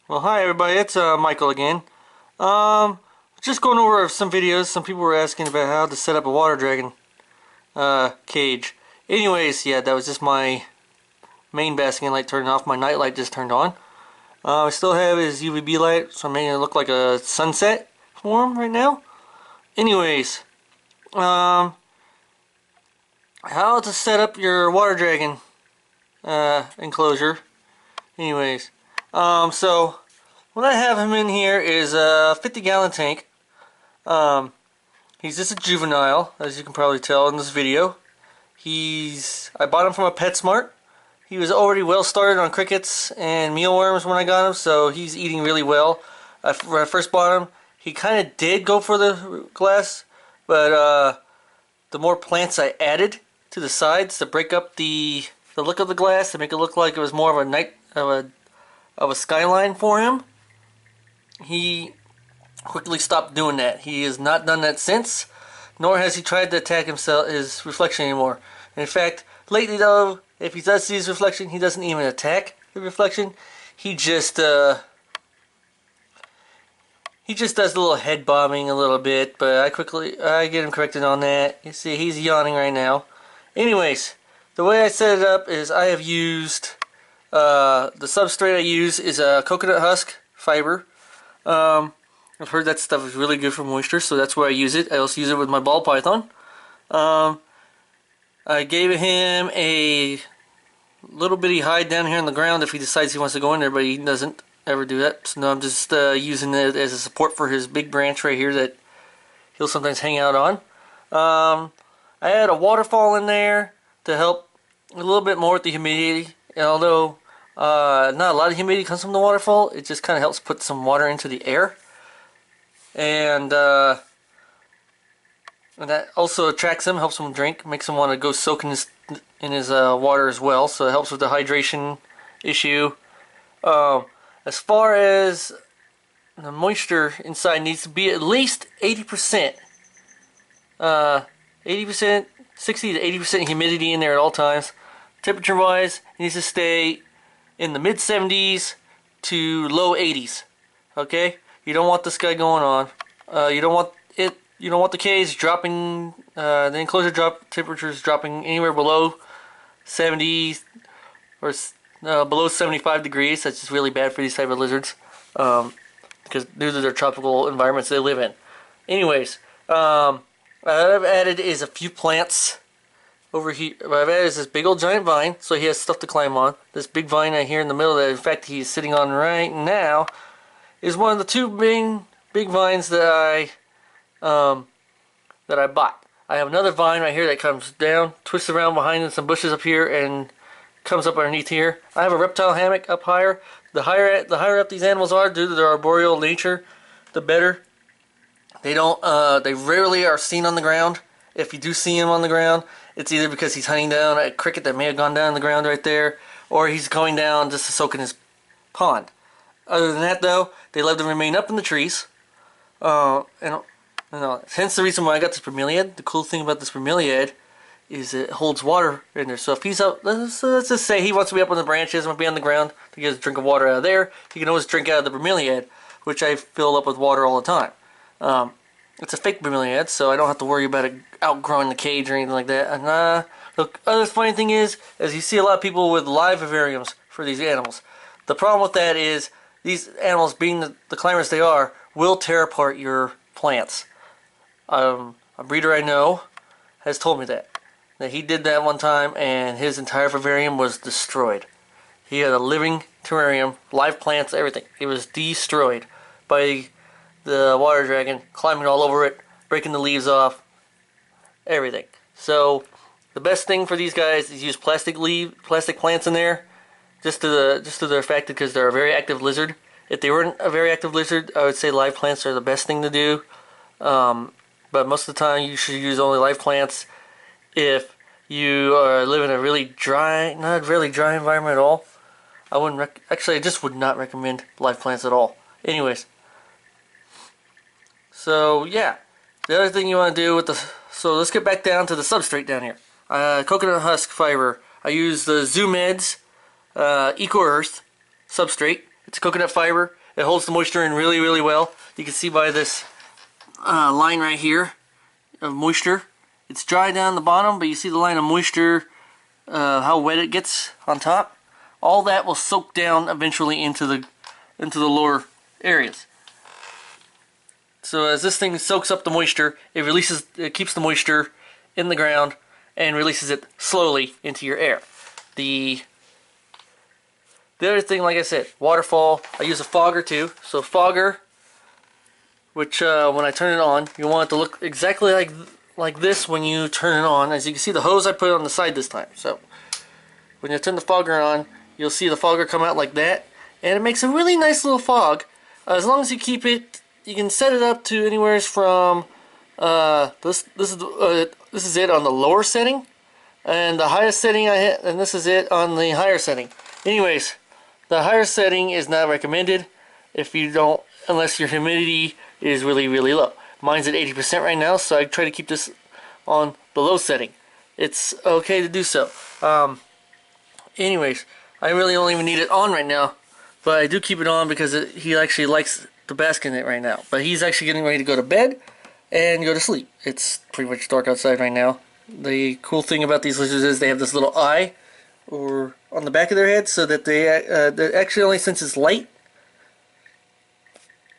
Well, hi everybody, it's Michael again. Um, just going over some videos. Some people were asking about how to set up a water dragon cage. Anyways, yeah, that was just my main basking light turned off. My night light just turned on. I still have his UVB light, so I'm making it look like a sunset for him right now. Anyways, um, how to set up your water dragon enclosure. Anyways, so what I have him in here is a 50-gallon tank. He's just a juvenile, as you can probably tell in this video. I bought him from a PetSmart. He was already well started on crickets and mealworms when I got him, so he's eating really well. When I first bought him, he kind of did go for the glass, but the more plants I added to the sides to break up the look of the glass to make it look like it was more of a skyline for him, he quickly stopped doing that. He has not done that since, nor has he tried to attack his reflection anymore. And in fact, lately though, if he does see his reflection, he doesn't even attack the reflection. He just does a little head bobbing a little bit, but I get him corrected on that. You see, he's yawning right now. Anyways, the way I set it up is I have used the substrate I use is a coconut husk fiber. I've heard that stuff is really good for moisture, so that's where I use it. I also use it with my ball python. I gave him a little bitty hide down here on the ground if he decides he wants to go in there, but he doesn't ever do that. So now I'm just using it as a support for his big branch right here that he'll sometimes hang out on. I had a waterfall in there to help a little bit more with the humidity. And although not a lot of humidity comes from the waterfall, it just kind of helps put some water into the air. And that also attracts him, helps him drink, makes him want to go soak in his water as well. So it helps with the hydration issue. As far as the moisture inside needs to be at least 80%. 80%, 60 to 80% humidity in there at all times. Temperature wise, it needs to stay in the mid 70s to low 80s. Okay? You don't want this guy going on. You don't want the cage dropping. The enclosure temperatures dropping anywhere below 70 or below 75 degrees. That's just really bad for these type of lizards, because due to their tropical environments they live in. Anyways, what I've added is a few plants over here. What I've added is this big old giant vine, so he has stuff to climb on. This big vine right here in the middle that, in fact, he's sitting on right now, is one of the two big vines that I bought. I have another vine right here that comes down, twists around behind some bushes up here, and comes up underneath here. I have a reptile hammock up higher. The higher up these animals are, due to their arboreal nature, the better. They rarely are seen on the ground. If you do see him on the ground, it's either because he's hunting down a cricket that may have gone down on the ground right there, or he's going down just to soak in his pond. Other than that, though, they love to remain up in the trees. Hence the reason why I got this bromeliad. The cool thing about this bromeliad is it holds water in there. So if he's up, let's just say he wants to be up on the branches, want to be on the ground to get a drink of water out of there, he can always drink out of the bromeliad, which I fill up with water all the time. It's a fake bromeliad, so I don't have to worry about it outgrowing the cage or anything like that. And the other funny thing is you see a lot of people with live vivariums for these animals. The problem with that is these animals, being the climbers they are, will tear apart your plants. A breeder I know has told me that he did that one time and his entire vivarium was destroyed. He had a living terrarium, live plants, everything. It was destroyed by the water dragon climbing all over it, breaking the leaves off, everything. So the best thing for these guys is use plastic plants in there, just to the fact because they're a very active lizard. If they weren't a very active lizard, I would say live plants are the best thing to do. But most of the time you should use only live plants if you live in a really dry, not really dry environment at all. I just would not recommend live plants at all. Anyways, so yeah, the other thing you want to do so let's get back down to the substrate down here. Coconut husk fiber. I use the Zoomeds Eco Earth substrate. It's coconut fiber. It holds the moisture in really, really well. You can see by this line right here of moisture. It's dry down the bottom, but you see the line of moisture, how wet it gets on top. All that will soak down eventually into the lower areas. So as this thing soaks up the moisture, it keeps the moisture in the ground and releases it slowly into your air. The other thing, like I said, waterfall. I use a fogger too. So fogger, which when I turn it on, you want it to look exactly like this when you turn it on. As you can see, the hose I put on the side this time. So when you turn the fogger on, you'll see the fogger come out like that, and it makes a really nice little fog. As long as you keep it, you can set it up to anywhere from this is it on the lower setting, and the highest setting I hit, and this is it on the higher setting. Anyways, the higher setting is not recommended if you don't, unless your humidity is really, really low. Mine's at 80% right now, so I try to keep this on the low setting. It's okay to do so. Anyways, I really don't even need it on right now, but I do keep it on because he actually likes to bask in it right now. But he's actually getting ready to go to bed and go to sleep. It's pretty much dark outside right now. The cool thing about these lizards is they have this little eye or on the back of their head, so that they actually only senses light.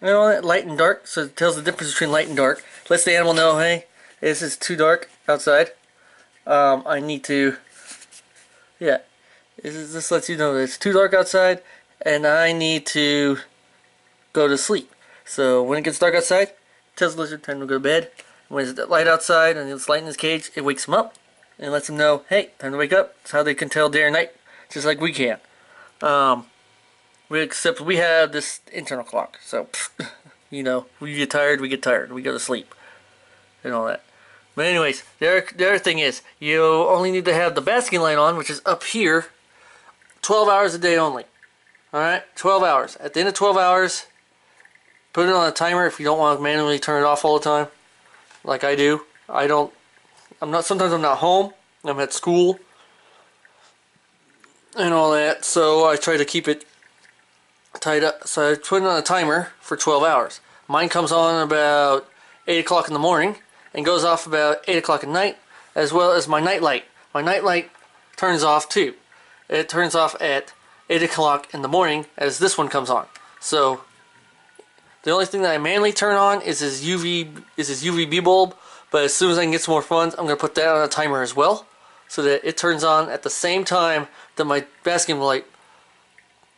You know, light and dark, so it tells the difference between light and dark. Lets the animal know, hey, this is too dark outside. I need to, yeah, this lets you know that it's too dark outside and I need to go to sleep. So when it gets dark outside, it tells the lizard time to go to bed. When it's light outside and it's light in his cage, it wakes him up and lets him know, hey, time to wake up. It's how they can tell day or night, just like we can. Except we have this internal clock, so you know, we get tired, we go to sleep, and all that. But anyways, the other thing is, you only need to have the basking light on, which is up here, 12 hours a day only. Alright, 12 hours. At the end of 12 hours, put it on a timer if you don't want to manually turn it off all the time, like I do. Sometimes I'm not home, I'm at school, and all that, so I try to keep it tied up. So I put it on a timer for 12 hours. Mine comes on about 8 o'clock in the morning and goes off about 8 o'clock at night, as well as my night light. My night light turns off too. It turns off at 8 o'clock in the morning as this one comes on. So the only thing that I manually turn on is his UVB bulb, but as soon as I can get some more funds, I'm going to put that on a timer as well, so that it turns on at the same time that my basking light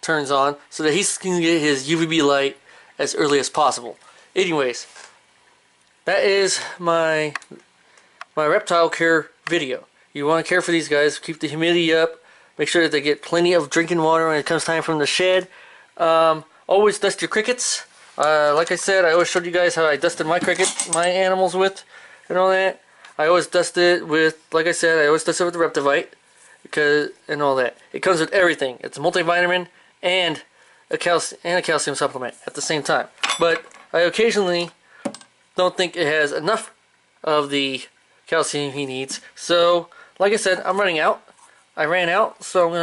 turns on, so that he can get his UVB light as early as possible. Anyways, that is my reptile care video. You want to care for these guys, keep the humidity up, make sure that they get plenty of drinking water when it comes time from the shed. Always dust your crickets. Like I said, I always showed you guys how I dusted my animals with, and all that. I always dust it with, like I said, I always dust it with the Reptivite, and all that. It comes with everything. It's a multivitamin and a calcium supplement at the same time. But I occasionally don't think it has enough of the calcium he needs. So, like I said, I'm running out. I ran out, so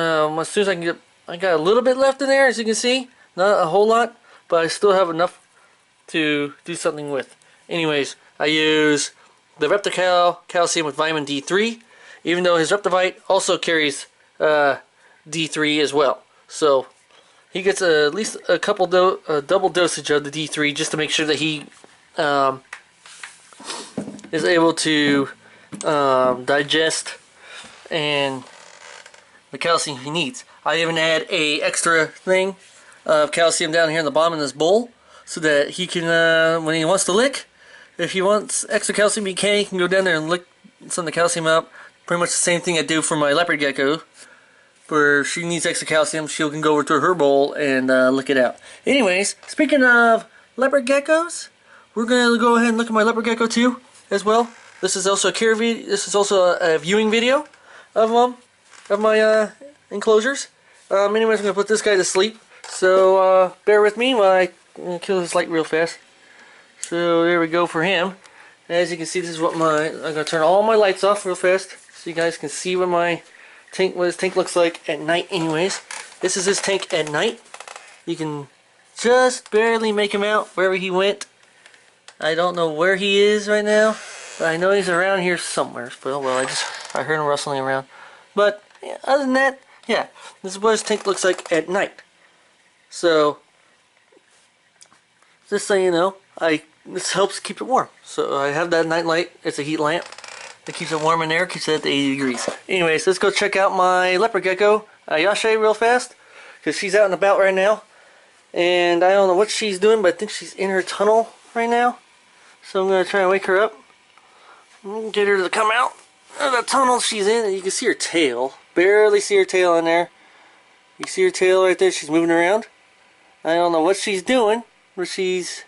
as soon as I can get, I got a little bit left in there, as you can see. Not a whole lot, but I still have enough to do something with. Anyways, I use the Reptile calcium with vitamin D3, even though his Reptivite also carries D3 as well. So he gets at least a couple double dosage of the D3 just to make sure that he is able to digest and the calcium he needs. I even add a extra thing of calcium down here in the bottom of this bowl, so that he can, when he wants to lick, if he wants extra calcium, he can go down there and lick some of the calcium up. Pretty much the same thing I do for my Leopard Gecko. Where she needs extra calcium, she can go over to her bowl and lick it out. Anyways, speaking of Leopard Geckos, we're going to go ahead and look at my Leopard Gecko too, as well. This is also a care video. This is also a viewing video of my enclosures. Anyways, I'm going to put this guy to sleep. So bear with me while I kill this light real fast. So there we go for him. As you can see, this is what I'm going to turn all my lights off real fast, so you guys can see what his tank looks like at night. Anyways, this is his tank at night. You can just barely make him out wherever he went. I don't know where he is right now, but I know he's around here somewhere. But oh well, I heard him rustling around. But yeah, other than that, yeah, this is what his tank looks like at night. So just so you know, this helps keep it warm. So I have that night light. It's a heat lamp. It keeps it warm in there, keeps it at the 80 degrees. Anyways, let's go check out my Leopard Gecko, Yashe, real fast, because she's out and about right now. And I don't know what she's doing, but I think she's in her tunnel right now. So I'm going to try and wake her up. Get her to come out of the tunnel she's in. And you can see her tail. Barely see her tail in there. You see her tail right there? She's moving around. I don't know what she's doing, but she's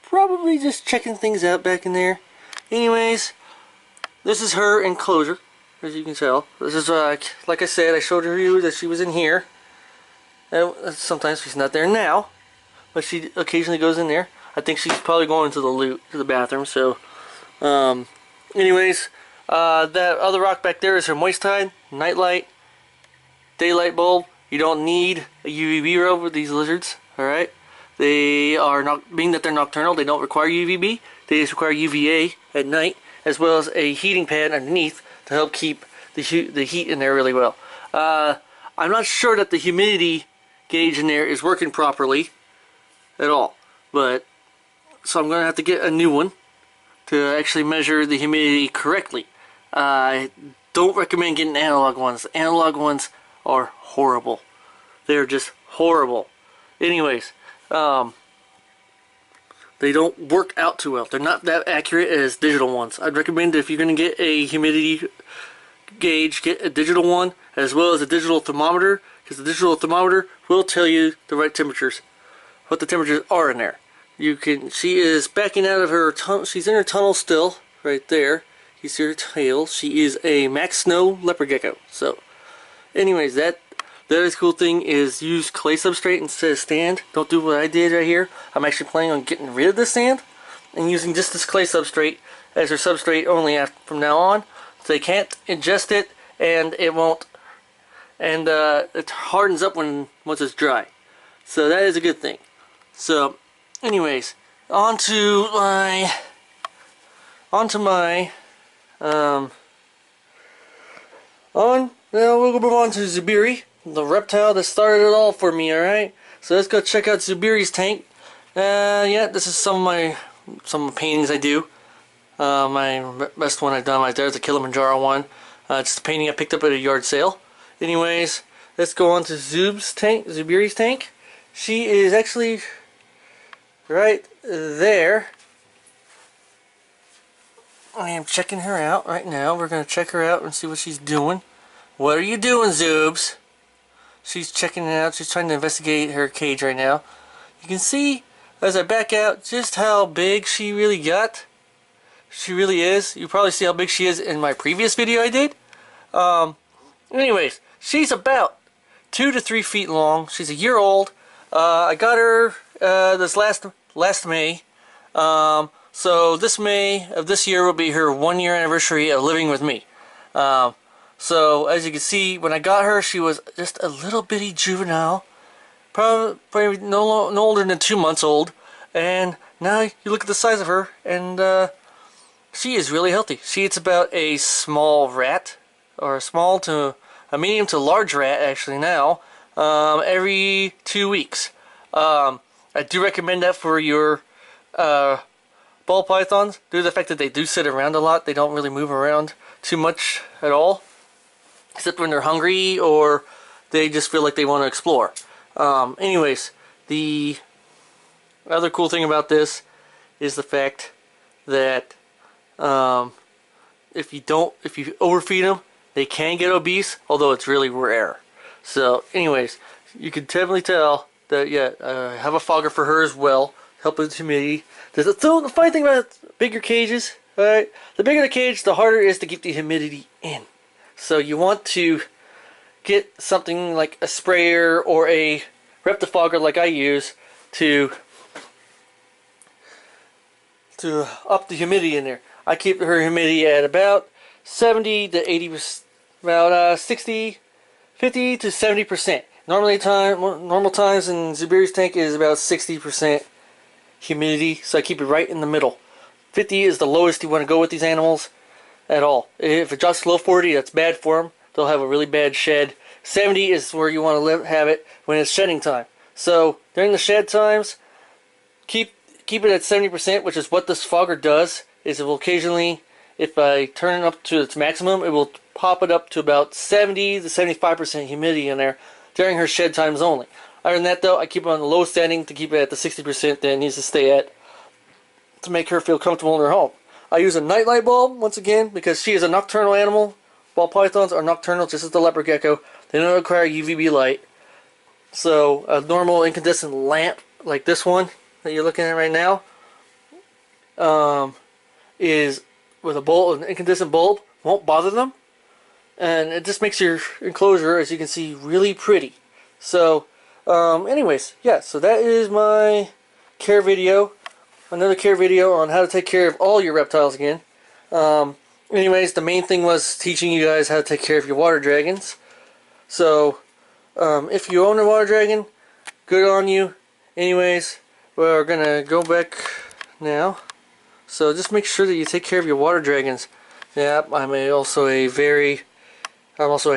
probably just checking things out back in there. Anyways, this is her enclosure, as you can tell. This is, like I said, I showed you that she was in here. And sometimes she's not there now, but she occasionally goes in there. I think she's probably going to the bathroom. So, anyways, that other rock back there is her moist tide, nightlight, daylight bulb. You don't need a UVB robe with these lizards. All right, they are not, being that they're nocturnal, they don't require UVB. They just require UVA at night, as well as a heating pad underneath to help keep the heat in there really well. I'm not sure that the humidity gauge in there is working properly at all, but so I'm going to have to get a new one to actually measure the humidity correctly. I don't recommend getting analog ones. Analog ones are horrible. They're just horrible. Anyways, they don't work out too well. They're not that accurate as digital ones. I'd recommend if you're going to get a humidity gauge, get a digital one as well as a digital thermometer, because the digital thermometer will tell you the right temperatures, what the temperatures are in there. You can, she is backing out of her tunnel. She's in her tunnel still, right there. You see her tail. She is a Max Snow Leopard Gecko. So, anyways, that is cool thing is use clay substrate instead of sand. Don't do what I did right here. I'm actually planning on getting rid of the sand and using just this clay substrate as her substrate only from now on. So they can't ingest it, and it won't, and it hardens up once it's dry. So that is a good thing. So, anyways, now we'll move on to Zubiri, the reptile that started it all for me. All right, so let's go check out Zubiri's tank. Yeah, this is some paintings I do. My best one I've done right there is the Kilimanjaro one. It's the painting I picked up at a yard sale. Anyways, let's go on to Zubiri's tank. She is actually right there. I am checking her out right now. We're going to check her out and see what she's doing. What are you doing, Zoobs? She's checking it out. She's trying to investigate her cage right now. You can see as I back out just how big she really got. She really is. You probably see how big she is in my previous video I did. Anyways, she's about 2 to 3 feet long. She's a year old. I got her this last May. So this May of this year will be her 1-year anniversary of living with me. So as you can see, when I got her, she was just a little bitty juvenile, probably no older than 2 months old. And now you look at the size of her, and she is really healthy. She eats about a small rat, or a medium to large rat actually now, every 2 weeks. I do recommend that for your ball pythons, due to the fact that they do sit around a lot. They don't really move around too much at all, except when they're hungry or they just feel like they want to explore. Anyways, the other cool thing about this is the fact that if you overfeed them, they can get obese, although it's really rare. So anyways, you can definitely tell that, yeah, I have a fogger for her as well, help with humidity. The funny thing about bigger cages, alright, the bigger the cage, the harder it is to keep the humidity in. So you want to get something like a sprayer or a Reptifogger like I use to up the humidity in there. I keep her humidity at about 70 to 80%, about 50 to 70%. normal times in Zubiri's tank is about 60% humidity, so I keep it right in the middle. 50 is the lowest you want to go with these animals at all. If it drops below 40, that's bad for them. They'll have a really bad shed. 70 is where you want to have it when it's shedding time. So during the shed times, keep it at 70%, which is what this fogger does. Is it will occasionally, if I turn it up to its maximum, it will pop it up to about 70 to 75% humidity in there during her shed times only. Other than that, though, I keep it on the low setting to keep it at the 60% that it needs to stay at to make her feel comfortable in her home. I use a nightlight bulb, once again, because she is a nocturnal animal. Ball pythons are nocturnal, just as the leopard gecko. They don't require UVB light. So a normal incandescent lamp, like this one that you're looking at right now, is with a bulb, an incandescent bulb, won't bother them. And it just makes your enclosure, as you can see, really pretty. So, anyways, yeah, so that is my care video. Another care video on how to take care of all your reptiles again. Anyways, the main thing was teaching you guys how to take care of your water dragons. So, if you own a water dragon, good on you. Anyways, we're gonna go back now. So just make sure that you take care of your water dragons. Yeah, I'm also a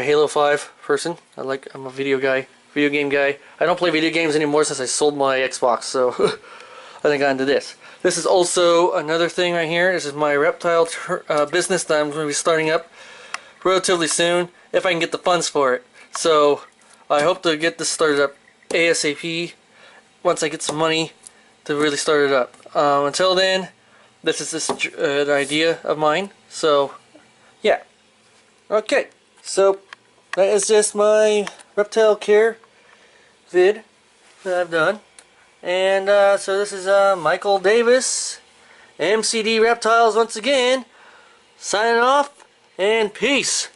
Halo 5 person. I'm a video game guy. I don't play video games anymore since I sold my Xbox, so I think I got into this. This is also another thing right here. This is my reptile business that I'm going to be starting up relatively soon, if I can get the funds for it. So I hope to get this started up ASAP once I get some money to really start it up. Until then, this is this idea of mine. So yeah. Okay. So that is just my reptile care vid that I've done. And so this is Michael Davis, MCD Reptiles once again, signing off, and peace.